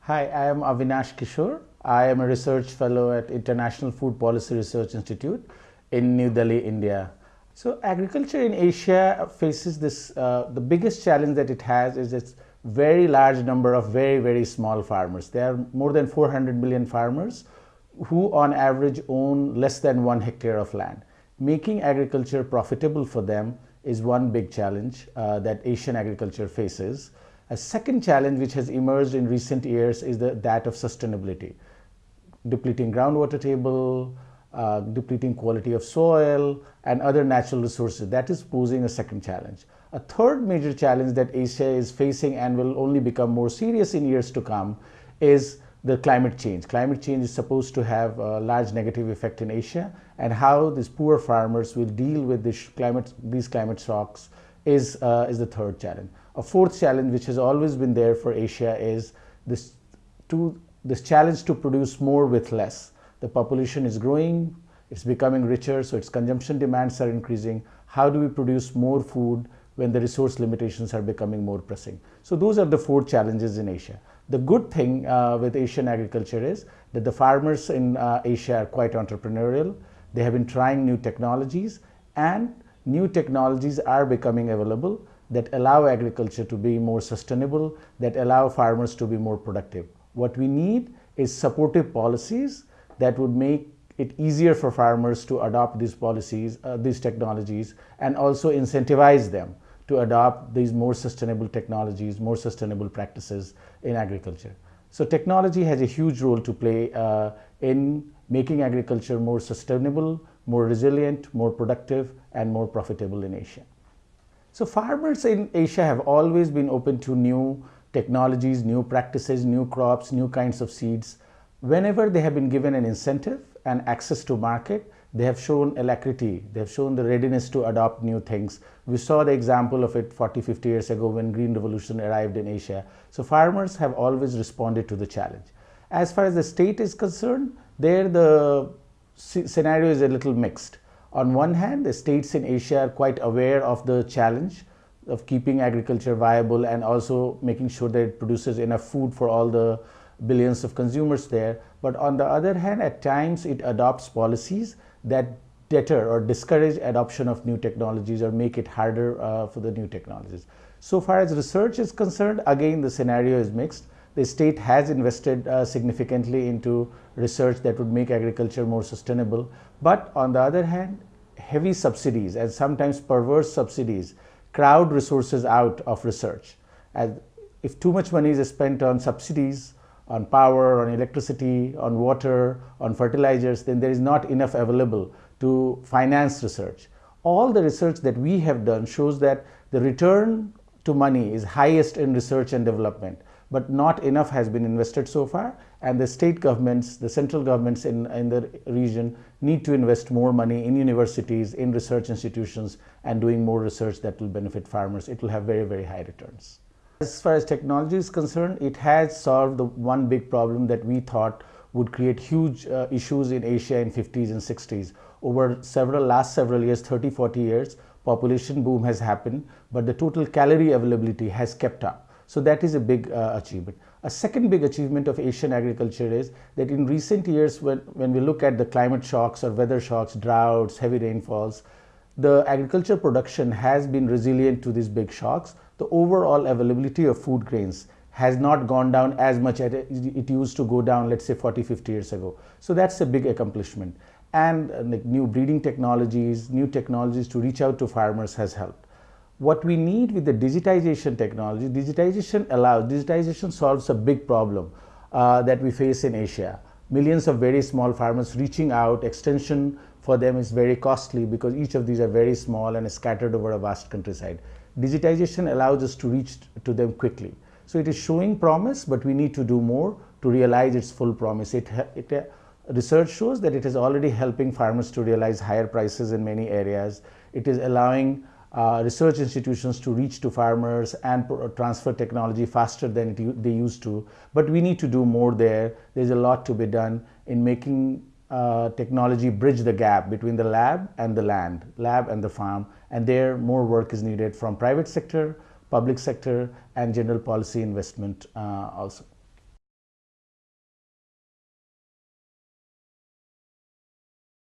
Hi, I am Avinash Kishore. I am a research fellow at International Food Policy Research Institute in New Delhi, India. So agriculture in Asia faces this, the biggest challenge that it has is its very large number of very small farmers. There are more than 400 million farmers who on average own less than 1 hectare of land. Making agriculture profitable for them is one big challenge that Asian agriculture faces. A second challenge which has emerged in recent years is that of sustainability. Depleting groundwater table, depleting quality of soil and other natural resources. That is posing a second challenge. A third major challenge that Asia is facing and will only become more serious in years to come is the climate change. Climate change is supposed to have a large negative effect in Asia, and how these poor farmers will deal with these climate shocks is the third challenge. A fourth challenge which has always been there for Asia is this challenge to produce more with less. The population is growing, it's becoming richer, so its consumption demands are increasing. How do we produce more food when the resource limitations are becoming more pressing? So those are the four challenges in Asia. The good thing with Asian agriculture is that the farmers in Asia are quite entrepreneurial. They have been trying new technologies, and new technologies are becoming available that allow agriculture to be more sustainable, that allow farmers to be more productive. What we need is supportive policies that would make it easier for farmers to adopt these policies, these technologies, and also incentivize them to adopt these more sustainable technologies, more sustainable practices in agriculture. So technology has a huge role to play in making agriculture more sustainable, more resilient, more productive, and more profitable in Asia. So farmers in Asia have always been open to new technologies, new practices, new crops, new kinds of seeds. Whenever they have been given an incentive and access to market, they have shown alacrity, they have shown the readiness to adopt new things. We saw the example of it 40-50 years ago when Green Revolution arrived in Asia. So farmers have always responded to the challenge. As far as the state is concerned, there the scenario is a little mixed. On one hand, the states in Asia are quite aware of the challenge of keeping agriculture viable and also making sure that it produces enough food for all the billions of consumers there. But on the other hand, at times it adopts policies that deter or discourage adoption of new technologies or make it harder for the new technologies. So far as research is concerned, again the scenario is mixed. The state has invested significantly into research that would make agriculture more sustainable. But on the other hand, heavy subsidies and sometimes perverse subsidies crowd resources out of research. And if too much money is spent on subsidies, on power, on electricity, on water, on fertilizers, then there is not enough available to finance research. All the research that we have done shows that the return to money is highest in research and development, but not enough has been invested so far, and the state governments, the central governments in the region need to invest more money in universities, in research institutions, and doing more research that will benefit farmers. It will have very high returns. As far as technology is concerned, it has solved the one big problem that we thought would create huge issues in Asia in 50s and 60s. Over last several years, 30-40 years, population boom has happened, but the total calorie availability has kept up. So that is a big achievement. A second big achievement of Asian agriculture is that in recent years, when we look at the climate shocks or weather shocks, droughts, heavy rainfalls, the agriculture production has been resilient to these big shocks. The overall availability of food grains has not gone down as much as it used to go down, let's say 40-50 years ago. So that's a big accomplishment. And new breeding technologies, new technologies to reach out to farmers has helped. What we need with the digitization technology, digitization solves a big problem that we face in Asia. Millions of very small farmers reaching out, extension for them is very costly because each of these are very small and scattered over a vast countryside. Digitization allows us to reach to them quickly. So it is showing promise, but we need to do more to realize its full promise. Research shows that it is already helping farmers to realize higher prices in many areas. It is allowing research institutions to reach to farmers and transfer technology faster than they used to. But we need to do more there. There's a lot to be done in making technology bridge the gap between the lab and the land, lab and the farm. And there more work is needed from private sector, public sector, and general policy investment also.